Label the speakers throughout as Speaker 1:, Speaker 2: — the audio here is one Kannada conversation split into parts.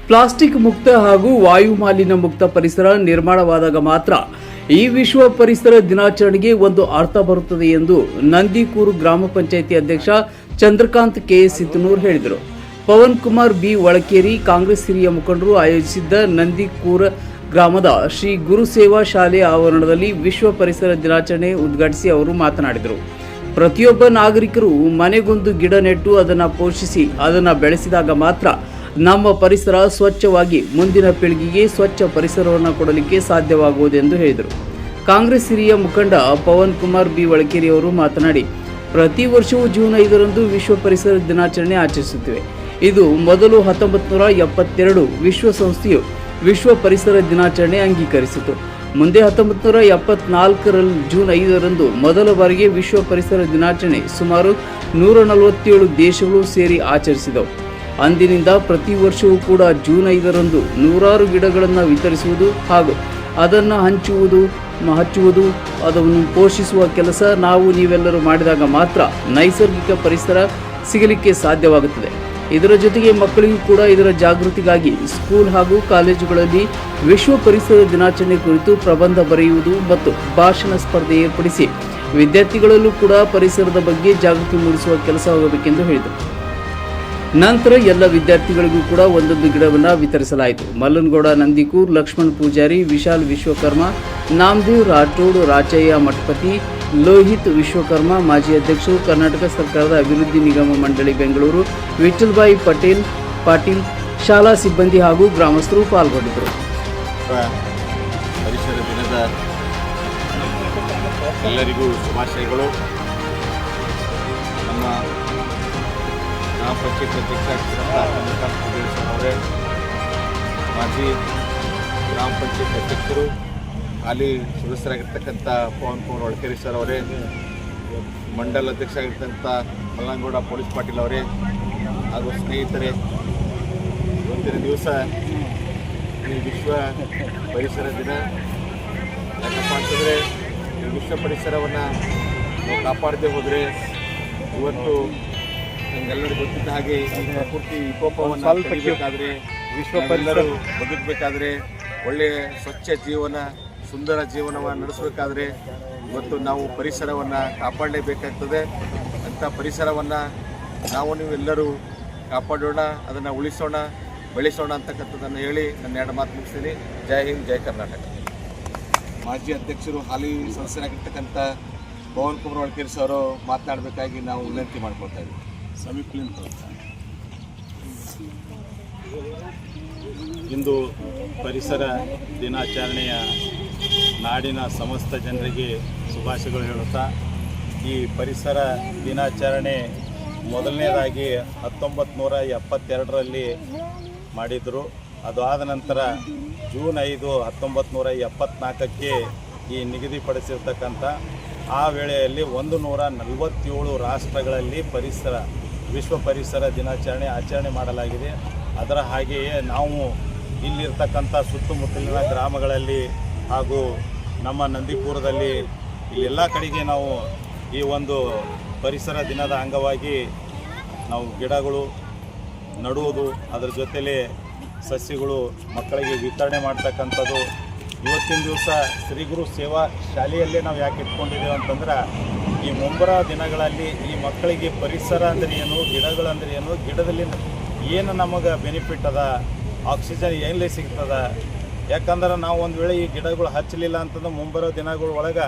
Speaker 1: ಪ್ಲಾಸ್ಟಿಕ್ ಮುಕ್ತ ಹಾಗೂ ವಾಯು ಮಾಲಿನ್ಯ ಮುಕ್ತ ಪರಿಸರ ನಿರ್ಮಾಣವಾದಾಗ ಮಾತ್ರ ಈ ವಿಶ್ವ ಪರಿಸರ ದಿನಾಚರಣೆಗೆ ಒಂದು ಅರ್ಥ ಬರುತ್ತದೆ ಎಂದು ನಂದಿಕೂರು ಗ್ರಾಮ ಪಂಚಾಯಿತಿ ಅಧ್ಯಕ್ಷ ಚಂದ್ರಕಾಂತ್ ಕೆ ಸಿತನೂರ್ ಹೇಳಿದರು. ಪವನ್ ಕುಮಾರ್ ಬಿ ಒಳಕೇರಿ ಕಾಂಗ್ರೆಸ್ ಹಿರಿಯ ಮುಖಂಡರು ಆಯೋಜಿಸಿದ್ದ ನಂದಿಕೂರು ಗ್ರಾಮದ ಶ್ರೀ ಗುರು ಸೇವಾ ಶಾಲೆಯ ಆವರಣದಲ್ಲಿ ವಿಶ್ವ ಪರಿಸರ ದಿನಾಚರಣೆ ಉದ್ಘಾಟಿಸಿ ಅವರು ಮಾತನಾಡಿದರು. ಪ್ರತಿಯೊಬ್ಬ ನಾಗರಿಕರು ಮನೆಗೊಂದು ಗಿಡ ನೆಟ್ಟು ಅದನ್ನು ಪೋಷಿಸಿ ಅದನ್ನು ಬೆಳೆಸಿದಾಗ ಮಾತ್ರ ನಮ್ಮ ಪರಿಸರ ಸ್ವಚ್ಛವಾಗಿ ಮುಂದಿನ ಪೀಳಿಗೆಗೆ ಸ್ವಚ್ಛ ಪರಿಸರವನ್ನು ಕೊಡಲಿಕ್ಕೆ ಸಾಧ್ಯವಾಗುವುದೆಂದು ಹೇಳಿದರು. ಕಾಂಗ್ರೆಸ್ ಹಿರಿಯ ಮುಖಂಡ ಪವನ್ ಕುಮಾರ್ ಬಿ ಒಳಕೇರಿ ಅವರು ಮಾತನಾಡಿ, ಪ್ರತಿ ವರ್ಷವೂ ಜೂನ್ 5ರಂದು ವಿಶ್ವ ಪರಿಸರ ದಿನಾಚರಣೆ ಆಚರಿಸುತ್ತೇವೆ. ಇದು ಮೊದಲು 1972 ವಿಶ್ವಸಂಸ್ಥೆಯು ವಿಶ್ವ ಪರಿಸರ ದಿನಾಚರಣೆ ಅಂಗೀಕರಿಸಿತು. ಮುಂದೆ 1974ರಲ್ಲಿ ಜೂನ್ 5ರಂದು ಮೊದಲ ಬಾರಿಗೆ ವಿಶ್ವ ಪರಿಸರ ದಿನಾಚರಣೆ ಸುಮಾರು 147 ದೇಶಗಳು ಸೇರಿ ಆಚರಿಸಿದವು. ಅಂದಿನಿಂದ ಪ್ರತಿ ವರ್ಷವೂ ಕೂಡ ಜೂನ್ 5ರಂದು ನೂರಾರು ಗಿಡಗಳನ್ನು ವಿತರಿಸುವುದು ಹಾಗೂ ಅದನ್ನು ಹಚ್ಚುವುದು ಅದನ್ನು ಪೋಷಿಸುವ ಕೆಲಸ ನಾವು ನೀವೆಲ್ಲರೂ ಮಾಡಿದಾಗ ಮಾತ್ರ ನೈಸರ್ಗಿಕ ಪರಿಸರ ಸಿಗಲಿಕ್ಕೆ ಸಾಧ್ಯವಾಗುತ್ತದೆ. ಇದರ ಜೊತೆಗೆ ಮಕ್ಕಳಿಗೂ ಕೂಡ ಇದರ ಜಾಗೃತಿಗಾಗಿ ಸ್ಕೂಲ್ ಹಾಗೂ ಕಾಲೇಜುಗಳಲ್ಲಿ ವಿಶ್ವ ಪರಿಸರ ದಿನಾಚರಣೆ ಕುರಿತು ಪ್ರಬಂಧ ಬರೆಯುವುದು ಮತ್ತು ಭಾಷಣ ಸ್ಪರ್ಧೆ ಏರ್ಪಡಿಸಿ ವಿದ್ಯಾರ್ಥಿಗಳಲ್ಲೂ ಕೂಡ ಪರಿಸರದ ಬಗ್ಗೆ ಜಾಗೃತಿ ಮೂಡಿಸುವ ಕೆಲಸವಾಗಬೇಕೆಂದು ಹೇಳಿದರು. ನಂತರ ಎಲ್ಲ ವಿದ್ಯಾರ್ಥಿಗಳಿಗೂ ಕೂಡ ಒಂದೊಂದು ಗಿಡವನ್ನು ವಿತರಿಸಲಾಯಿತು. ಮಲ್ಲನಗೌಡ ನಂದಿಕೂರ್, ಲಕ್ಷ್ಮಣ್ ಪೂಜಾರಿ, ವಿಶಾಲ್ ವಿಶ್ವಕರ್ಮ, ನಾಮದೇವ್ ರಾಠೋಡ್, ರಾಚಯ್ಯ ಮಠಪತಿ, ಲೋಹಿತ್ ವಿಶ್ವಕರ್ಮ, ಮಾಜಿ ಅಧ್ಯಕ್ಷರು, ಕರ್ನಾಟಕ ಸರ್ಕಾರದ ಅಭಿವೃದ್ಧಿ ನಿಗಮ ಮಂಡಳಿ ಬೆಂಗಳೂರು, ವಿಠಲ್ಭಾಯಿ ಪಾಟೀಲ್, ಶಾಲಾ ಸಿಬ್ಬಂದಿ ಹಾಗೂ ಗ್ರಾಮಸ್ಥರು ಪಾಲ್ಗೊಂಡಿದ್ದರು.
Speaker 2: ಪರಿಸರ ದಿನದ ಎಲ್ಲರಿಗೂ ಶುಭಾಶಯಗಳು. ನಮ್ಮ ಗ್ರಾಮ ಪಂಚಾಯತ್ ಅಧ್ಯಕ್ಷ ಅವರೇ, ಮಾಜಿ ಗ್ರಾಮ ಪಂಚಾಯತ್ ಅಧ್ಯಕ್ಷರು, ಹಾಲಿ ಸದಸ್ಯರಾಗಿರ್ತಕ್ಕಂಥ ಪವನ್ ಕುಮಾರ್ ಒಳಕೇರಿ ಸರ್ ಅವರೇ, ಮಂಡಲ ಅಧ್ಯಕ್ಷ ಆಗಿರ್ತಕ್ಕಂಥ ಮಲ್ಲನಗೌಡ ಪೊಲೀಸ್ ಪಾಟೀಲ್ ಅವರೇ ಹಾಗೂ ಸ್ನೇಹಿತರೆ, ಇವತ್ತಿನ ದಿವಸ ಈ ವಿಶ್ವ ಪರಿಸರ ದಿನ. ಯಾಕಪ್ಪ ಅಂತಂದರೆ ಈ ವಿಶ್ವ ಪರಿಸರವನ್ನು ನಾವು ಕಾಪಾಡದೆ ಹೋದರೆ ಇವತ್ತು ನಮಗೆಲ್ಲರಿಗೂ ಗೊತ್ತಿದ್ದ ಹಾಗೆ ಈ ಪ್ರಕೃತಿ ವಿಕೋಪವನ್ನು ತಡೆಯಬೇಕಾದ್ರೆ, ಎಲ್ಲರೂ ಬದುಕಬೇಕಾದ್ರೆ, ಒಳ್ಳೆಯ ಸ್ವಚ್ಛ ಜೀವನ, ಸುಂದರ ಜೀವನವನ್ನು ನಡೆಸಬೇಕಾದ್ರೆ ಇವತ್ತು ನಾವು ಪರಿಸರವನ್ನು ಕಾಪಾಡಲೇಬೇಕಾಗ್ತದೆ. ಅಂಥ ಪರಿಸರವನ್ನು ನೀವೆಲ್ಲರೂ ಕಾಪಾಡೋಣ, ಅದನ್ನು ಉಳಿಸೋಣ, ಬೆಳೆಸೋಣ ಅಂತಕ್ಕಂಥದ್ದನ್ನು ಹೇಳಿ ನನ್ನ ಎರಡು ಮಾತು ಮುಗಿಸ್ತೀನಿ. ಜೈ ಹಿಂದ್, ಜೈ ಕರ್ನಾಟಕ. ಮಾಜಿ ಅಧ್ಯಕ್ಷರು, ಹಾಲಿ ಸದಸ್ಯರಾಗಿರ್ತಕ್ಕಂಥ ಪವನ್ ಕುಮಾರ್ ಒಳಕೇರಿ ಅವರು ಮಾತನಾಡಬೇಕಾಗಿ ನಾವು ವಿನಂತಿ ಮಾಡ್ಕೊಳ್ತಾ ಇದ್ದೀವಿ.
Speaker 3: ಇಂದು ಪರಿಸರ ದಿನಾಚರಣೆಯ ನಾಡಿನ ಸಮಸ್ತ ಜನರಿಗೆ ಶುಭಾಶಯಗಳು ಹೇಳುತ್ತಾ, ಈ ಪರಿಸರ ದಿನಾಚರಣೆ ಮೊದಲನೇದಾಗಿ 1972ರಲ್ಲಿ ಮಾಡಿದರು. ಅದು ಆದ ನಂತರ ಜೂನ್ 5, 1974ಕ್ಕೆ ಈ ನಿಗದಿಪಡಿಸಿರ್ತಕ್ಕಂಥ ಆ ವೇಳೆಯಲ್ಲಿ 147 ರಾಷ್ಟ್ರಗಳಲ್ಲಿ ವಿಶ್ವ ಪರಿಸರ ದಿನಾಚರಣೆ ಆಚರಣೆ ಮಾಡಲಾಗಿದೆ. ಅದರ ಹಾಗೆಯೇ ನಾವು ಇಲ್ಲಿರ್ತಕ್ಕಂಥ ಸುತ್ತಮುತ್ತಲಿನ ಗ್ರಾಮಗಳಲ್ಲಿ ಹಾಗೂ ನಮ್ಮ ನಂದಿಕೂರದಲ್ಲಿ ಇಲ್ಲೆಲ್ಲ ಕಡೆಗೆ ನಾವು ಈ ಒಂದು ಪರಿಸರ ದಿನದ ಅಂಗವಾಗಿ ನಾವು ಗಿಡಗಳು ನಡುವುದು, ಅದರ ಜೊತೆಲೇ ಸಸ್ಯಗಳು ಮಕ್ಕಳಿಗೆ ವಿತರಣೆ ಮಾಡ್ತಕ್ಕಂಥದ್ದು. ಇವತ್ತಿನ ದಿವಸ ಶ್ರೀ ಗುರು ಸೇವಾ ಶಾಲೆಯಲ್ಲೇ ನಾವು ಯಾಕೆ ಇಟ್ಕೊಂಡಿದ್ದೇವೆ ಅಂತಂದ್ರೆ, ಈ ಮುಂಬರುವ ದಿನಗಳಲ್ಲಿ ಈ ಮಕ್ಕಳಿಗೆ ಪರಿಸರ ಅಂದರೆ ಏನು, ಗಿಡಗಳಂದ್ರೆ ಏನು, ಗಿಡದಲ್ಲಿ ಏನು ನಮಗೆ ಬೆನಿಫಿಟ್ ಅದ, ಆಕ್ಸಿಜನ್ ಏನ್ಲೇ ಸಿಗ್ತದ. ಯಾಕಂದ್ರೆ ನಾವು ಒಂದು ವೇಳೆ ಈ ಗಿಡಗಳು ಹಚ್ಚಲಿಲ್ಲ ಅಂತಂದ್ರೆ ಮುಂಬರೋ ದಿನಗಳ ಒಳಗೆ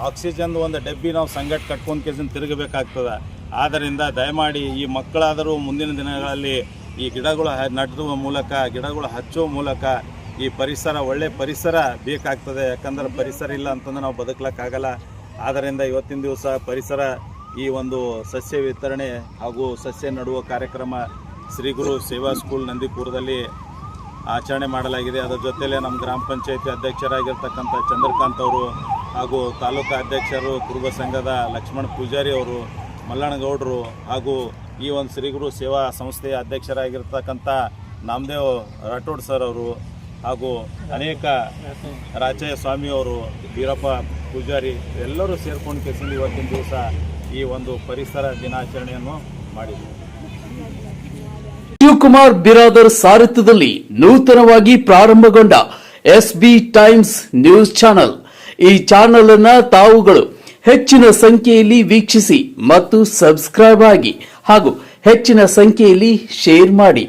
Speaker 3: ಆಕ್ಸಿಜನ್ ಒಂದು ಡಬ್ಬಿ ನಾವು ಸಂಗಟ್ ಕಟ್ಕೊಂಡು ಕೆಲಸ ತಿರುಗಬೇಕಾಗ್ತದೆ. ಆದ್ದರಿಂದ ದಯಮಾಡಿ ಈ ಮಕ್ಕಳಾದರೂ ಮುಂದಿನ ದಿನಗಳಲ್ಲಿ ಈ ಗಿಡಗಳು ನೆಡುವ ಮೂಲಕ, ಗಿಡಗಳು ಹಚ್ಚುವ ಮೂಲಕ ಈ ಪರಿಸರ, ಒಳ್ಳೆಯ ಪರಿಸರ ಬೇಕಾಗ್ತದೆ. ಯಾಕಂದ್ರೆ ಪರಿಸರ ಇಲ್ಲ ಅಂತಂದ್ರೆ ನಾವು ಬದುಕಲಿಕ್ಕಾಗಲ್ಲ. ಆದ್ದರಿಂದ ಇವತ್ತಿನ ದಿವಸ ಪರಿಸರ ಈ ಒಂದು ಸಸ್ಯ ವಿತರಣೆ ಹಾಗೂ ಸಸ್ಯ ನೆಡುವ ಕಾರ್ಯಕ್ರಮ ಶ್ರೀ ಗುರು ಸೇವಾ ಸ್ಕೂಲ್ ನಂದಿಕೂರದಲ್ಲಿ ಆಚರಣೆ ಮಾಡಲಾಗಿದೆ. ಅದರ ಜೊತೆಯಲ್ಲೇ ನಮ್ಮ ಗ್ರಾಮ ಪಂಚಾಯತಿ ಅಧ್ಯಕ್ಷರಾಗಿರ್ತಕ್ಕಂಥ ಚಂದ್ರಕಾಂತ್ ಅವರು ಹಾಗೂ ತಾಲೂಕು ಅಧ್ಯಕ್ಷರು ಕುರುಬ ಸಂಘದ ಲಕ್ಷ್ಮಣ್ ಪೂಜಾರಿ ಅವರು, ಮಲ್ಲನಗೌಡರು ಹಾಗೂ ಈ ಒಂದು ಶ್ರೀ ಗುರು ಸೇವಾ ಸಂಸ್ಥೆಯ ಅಧ್ಯಕ್ಷರಾಗಿರ್ತಕ್ಕಂಥ ನಾಮದೇವ್ ರಾಠೋಡ್ ಸರ್ ಅವರು ಹಾಗೂ ಅನೇಕ ರಾಚಯ್ಯ ಸ್ವಾಮಿಯವರು, ವೀರಪ್ಪ ಪೂಜಾರಿ ಎಲ್ಲರೂ ಸೇರ್ಕೊಂಡು ಇವತ್ತಿನ ದಿವಸ ಈ ಒಂದು ಪರಿಸರ ದಿನಾಚರಣೆಯನ್ನು ಮಾಡಿದ್ದೀವಿ.
Speaker 1: ಶಿವಕುಮಾರ್ ಬಿರಾದರ್ ಸಾರಥ್ಯದಲ್ಲಿ ನೂತನವಾಗಿ ಪ್ರಾರಂಭಗೊಂಡ SB ಟೈಮ್ಸ್ ನ್ಯೂಸ್ ಚಾನೆಲ್. ಈ ಚಾನೆಲ್ ಅನ್ನು ತಾವುಗಳು ಹೆಚ್ಚಿನ ಸಂಖ್ಯೆಯಲ್ಲಿ ವೀಕ್ಷಿಸಿ ಮತ್ತು ಸಬ್ಸ್ಕ್ರೈಬ್ ಆಗಿ ಹಾಗೂ ಹೆಚ್ಚಿನ ಸಂಖ್ಯೆಯಲ್ಲಿ ಶೇರ್ ಮಾಡಿ.